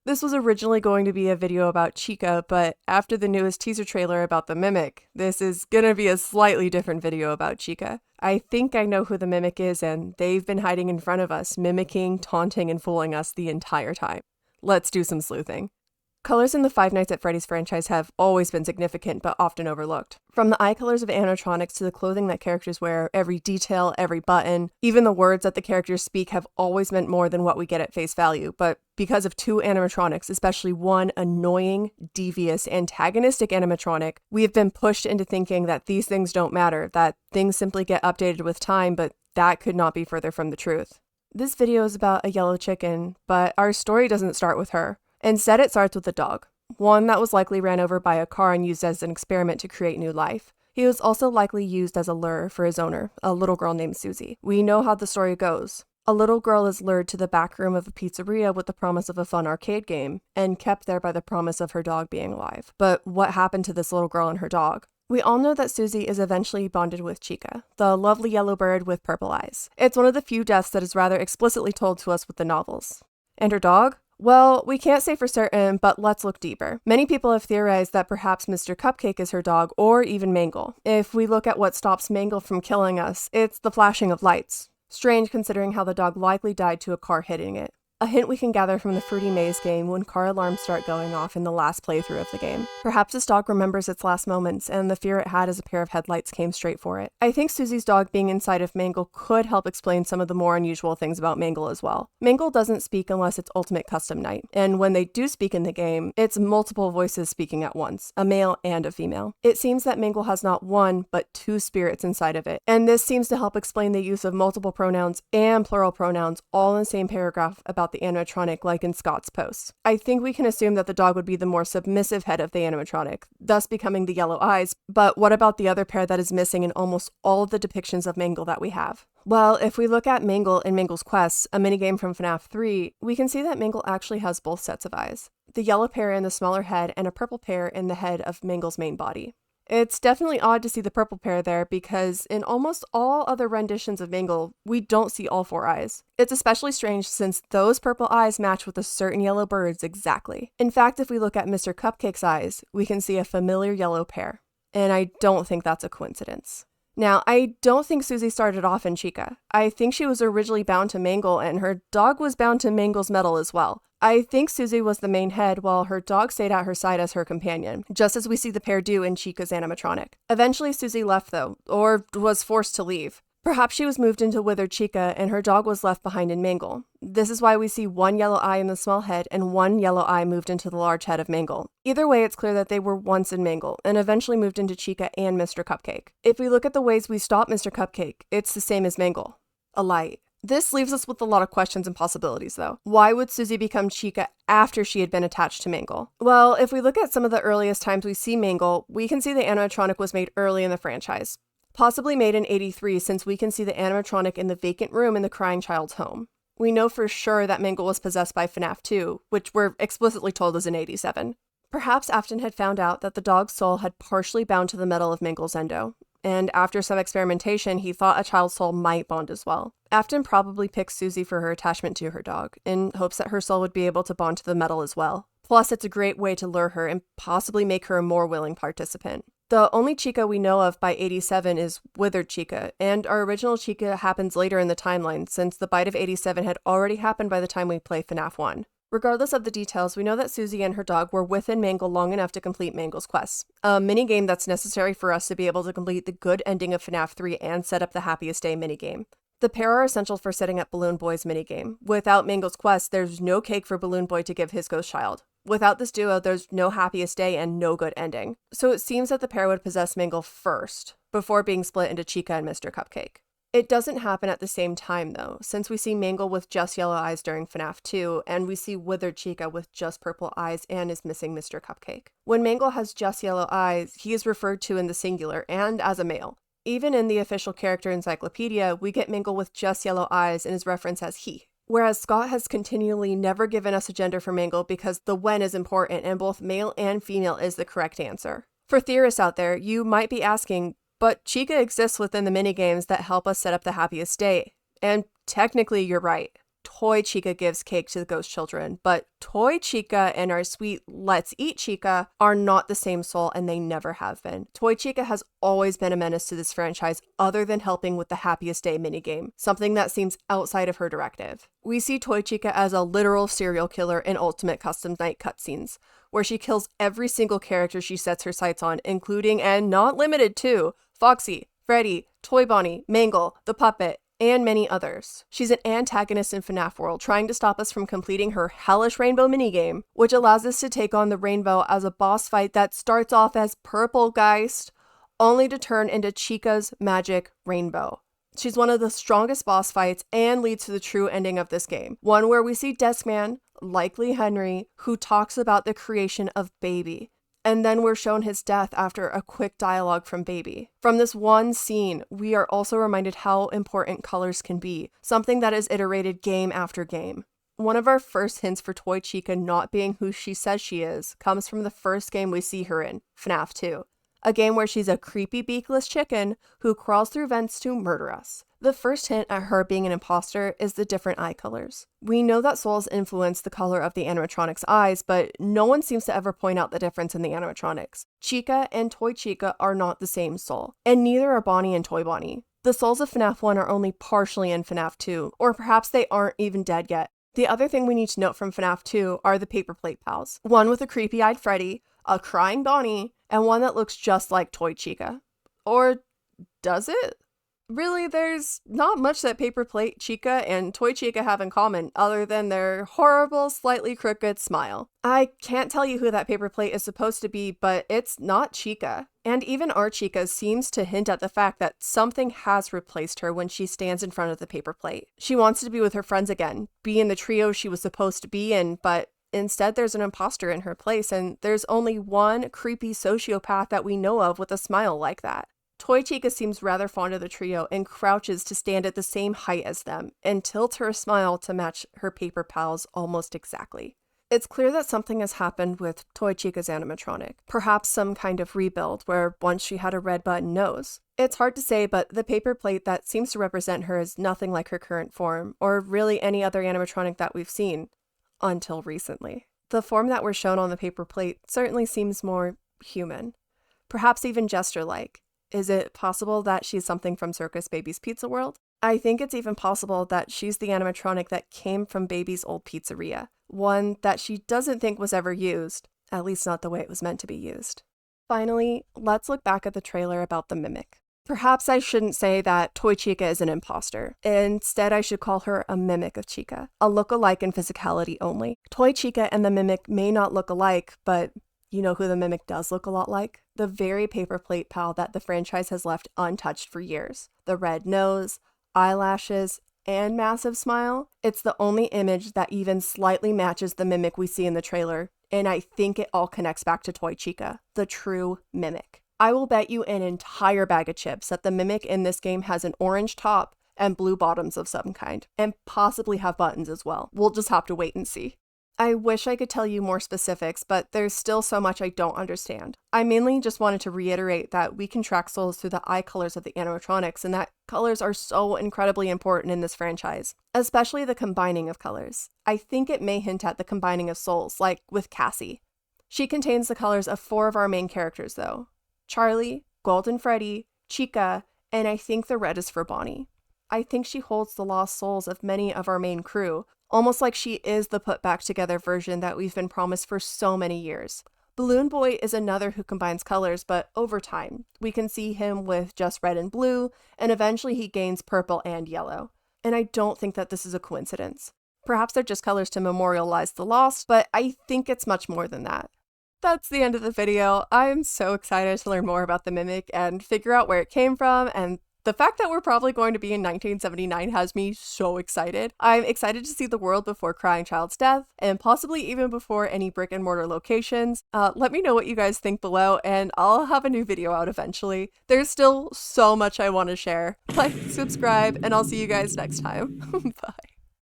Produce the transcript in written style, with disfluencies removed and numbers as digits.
This was originally going to be a video about Chica, but after the newest teaser trailer about the Mimic, this is gonna be a slightly different video about Chica. I think I know who the Mimic is, and they've been hiding in front of us, mimicking, taunting, and fooling us the entire time. Let's do some sleuthing. Colors in the Five Nights at Freddy's franchise have always been significant but often overlooked. From the eye colors of animatronics to the clothing that characters wear, every detail, every button, even the words that the characters speak have always meant more than what we get at face value. But because of two animatronics, especially one annoying, devious, antagonistic animatronic, we have been pushed into thinking that these things don't matter, that things simply get updated with time, but that could not be further from the truth. This video is about a yellow chicken, but our story doesn't start with her. Instead, it starts with a dog, one that was likely ran over by a car and used as an experiment to create new life. He was also likely used as a lure for his owner, a little girl named Susie. We know how the story goes. A little girl is lured to the back room of a pizzeria with the promise of a fun arcade game, and kept there by the promise of her dog being alive. But what happened to this little girl and her dog? We all know that Susie is eventually bonded with Chica, the lovely yellow bird with purple eyes. It's one of the few deaths that is rather explicitly told to us with the novels. And her dog? Well, we can't say for certain, but let's look deeper. Many people have theorized that perhaps Mr. Cupcake is her dog, or even Mangle. If we look at what stops Mangle from killing us, it's the flashing of lights. Strange considering how the dog likely died to a car hitting it. A hint we can gather from the Fruity Maze game when car alarms start going off in the last playthrough of the game. Perhaps this dog remembers its last moments, and the fear it had as a pair of headlights came straight for it. I think Susie's dog being inside of Mangle could help explain some of the more unusual things about Mangle as well. Mangle doesn't speak unless it's Ultimate Custom Night, and when they do speak in the game, it's multiple voices speaking at once, a male and a female. It seems that Mangle has not one, but two spirits inside of it, and this seems to help explain the use of multiple pronouns and plural pronouns all in the same paragraph about the animatronic, like in Scott's post. I think we can assume that the dog would be the more submissive head of the animatronic, thus becoming the yellow eyes, but what about the other pair that is missing in almost all of the depictions of Mangle that we have? Well, if we look at Mangle in Mangle's Quest, a minigame from FNAF 3, we can see that Mangle actually has both sets of eyes. The yellow pair in the smaller head and a purple pair in the head of Mangle's main body. It's definitely odd to see the purple pair there because in almost all other renditions of Mangle, we don't see all four eyes. It's especially strange since those purple eyes match with a certain yellow bird's exactly. In fact, if we look at Mr. Cupcake's eyes, we can see a familiar yellow pair. And I don't think that's a coincidence. Now, I don't think Susie started off in Chica. I think she was originally bound to Mangle and her dog was bound to Mangle's metal as well. I think Susie was the main head while her dog stayed at her side as her companion, just as we see the pair do in Chica's animatronic. Eventually Susie left though, or was forced to leave. Perhaps she was moved into withered Chica and her dog was left behind in Mangle. This is why we see one yellow eye in the small head and one yellow eye moved into the large head of Mangle. Either way, it's clear that they were once in Mangle and eventually moved into Chica and Mr. Cupcake. If we look at the ways we stop Mr. Cupcake, it's the same as Mangle. A light. This leaves us with a lot of questions and possibilities though. Why would Susie become Chica after she had been attached to Mangle? Well, if we look at some of the earliest times we see Mangle, we can see the animatronic was made early in the franchise. Possibly made in '83 since we can see the animatronic in the vacant room in the crying child's home. We know for sure that Mangle was possessed by FNAF 2, which we're explicitly told is in '87. Perhaps Afton had found out that the dog's soul had partially bound to the metal of Mangle's endo, and after some experimentation, he thought a child's soul might bond as well. Afton probably picked Susie for her attachment to her dog, in hopes that her soul would be able to bond to the metal as well. Plus, it's a great way to lure her and possibly make her a more willing participant. The only Chica we know of by '87 is Withered Chica, and our original Chica happens later in the timeline, since the bite of '87 had already happened by the time we play FNAF 1. Regardless of the details, we know that Susie and her dog were within Mangle long enough to complete Mangle's quest, a minigame that's necessary for us to be able to complete the good ending of FNAF 3 and set up the Happiest Day minigame. The pair are essential for setting up Balloon Boy's minigame. Without Mangle's quest, there's no cake for Balloon Boy to give his ghost child. Without this duo, there's no Happiest Day and no good ending. So it seems that the pair would possess Mangle first, before being split into Chica and Mr. Cupcake. It doesn't happen at the same time though, since we see Mangle with just yellow eyes during FNAF 2, and we see Withered Chica with just purple eyes and is missing Mr. Cupcake. When Mangle has just yellow eyes, he is referred to in the singular and as a male. Even in the official character encyclopedia, we get Mangle with just yellow eyes and is referenced as he. Whereas Scott has continually never given us a gender for Mangle because the when is important and both male and female is the correct answer. For theorists out there, you might be asking, but Chica exists within the minigames that help us set up the Happiest Day. And technically you're right. Toy Chica gives cake to the ghost children, but Toy Chica and our sweet Let's Eat Chica are not the same soul, and they never have been. Toy Chica has always been a menace to this franchise other than helping with the Happiest Day minigame, something that seems outside of her directive. We see Toy Chica as a literal serial killer in Ultimate Custom Night cutscenes, where she kills every single character she sets her sights on, including and not limited to Foxy, Freddy, Toy Bonnie, Mangle, the Puppet, and many others. She's an antagonist in FNAF World, trying to stop us from completing her hellish rainbow minigame, which allows us to take on the rainbow as a boss fight that starts off as Purple Geist, only to turn into Chica's magic rainbow. She's one of the strongest boss fights and leads to the true ending of this game, one where we see Deskman, likely Henry, who talks about the creation of Baby. And then we're shown his death after a quick dialogue from Baby. From this one scene, we are also reminded how important colors can be, something that is iterated game after game. One of our first hints for Toy Chica not being who she says she is comes from the first game we see her in, FNAF 2. A game where she's a creepy beakless chicken who crawls through vents to murder us. The first hint at her being an imposter is the different eye colors. We know that souls influence the color of the animatronics' eyes, but no one seems to ever point out the difference in the animatronics. Chica and Toy Chica are not the same soul, and neither are Bonnie and Toy Bonnie. The souls of FNAF 1 are only partially in FNAF 2, or perhaps they aren't even dead yet. The other thing we need to note from FNAF 2 are the paper plate pals. One with a creepy-eyed Freddy, a crying Bonnie, and one that looks just like Toy Chica. Or does it? Really, there's not much that Paper Plate Chica and Toy Chica have in common other than their horrible, slightly crooked smile. I can't tell you who that paper plate is supposed to be, but it's not Chica. And even our Chica seems to hint at the fact that something has replaced her when she stands in front of the paper plate. She wants to be with her friends again, be in the trio she was supposed to be in, but instead there's an imposter in her place, and there's only one creepy sociopath that we know of with a smile like that. Toy Chica seems rather fond of the trio and crouches to stand at the same height as them and tilts her smile to match her paper pals almost exactly. It's clear that something has happened with Toy Chica's animatronic, perhaps some kind of rebuild where once she had a red button nose. It's hard to say, but the paper plate that seems to represent her is nothing like her current form, or really any other animatronic that we've seen, until recently. The form that we're shown on the paper plate certainly seems more human, perhaps even gesture-like. Is it possible that she's something from Circus Baby's Pizza World? I think it's even possible that she's the animatronic that came from Baby's old pizzeria, one that she doesn't think was ever used, at least not the way it was meant to be used. Finally, let's look back at the trailer about the Mimic. Perhaps I shouldn't say that Toy Chica is an imposter. Instead, I should call her a mimic of Chica, a look-alike in physicality only. Toy Chica and the Mimic may not look alike, but you know who the Mimic does look a lot like? The very paper plate pal that the franchise has left untouched for years. The red nose, eyelashes, and massive smile. It's the only image that even slightly matches the Mimic we see in the trailer, and I think it all connects back to Toy Chica, the true Mimic. I will bet you an entire bag of chips that the Mimic in this game has an orange top and blue bottoms of some kind, and possibly have buttons as well. We'll just have to wait and see. I wish I could tell you more specifics, but there's still so much I don't understand. I mainly just wanted to reiterate that we can track souls through the eye colors of the animatronics, and that colors are so incredibly important in this franchise, especially the combining of colors. I think it may hint at the combining of souls, like with Cassie. She contains the colors of 4 of our main characters though. Charlie, Golden Freddy, Chica, and I think the red is for Bonnie. I think she holds the lost souls of many of our main crew, almost like she is the put back together version that we've been promised for so many years. Balloon Boy is another who combines colors, but over time, we can see him with just red and blue, and eventually he gains purple and yellow. And I don't think that this is a coincidence. Perhaps they're just colors to memorialize the lost, but I think it's much more than that. That's the end of the video. I'm so excited to learn more about the Mimic and figure out where it came from, and the fact that we're probably going to be in 1979 has me so excited. I'm excited to see the world before Crying Child's death, and possibly even before any brick and mortar locations. Let me know what you guys think below, and I'll have a new video out eventually. There's still so much I want to share. Like, subscribe, and I'll see you guys next time. Bye.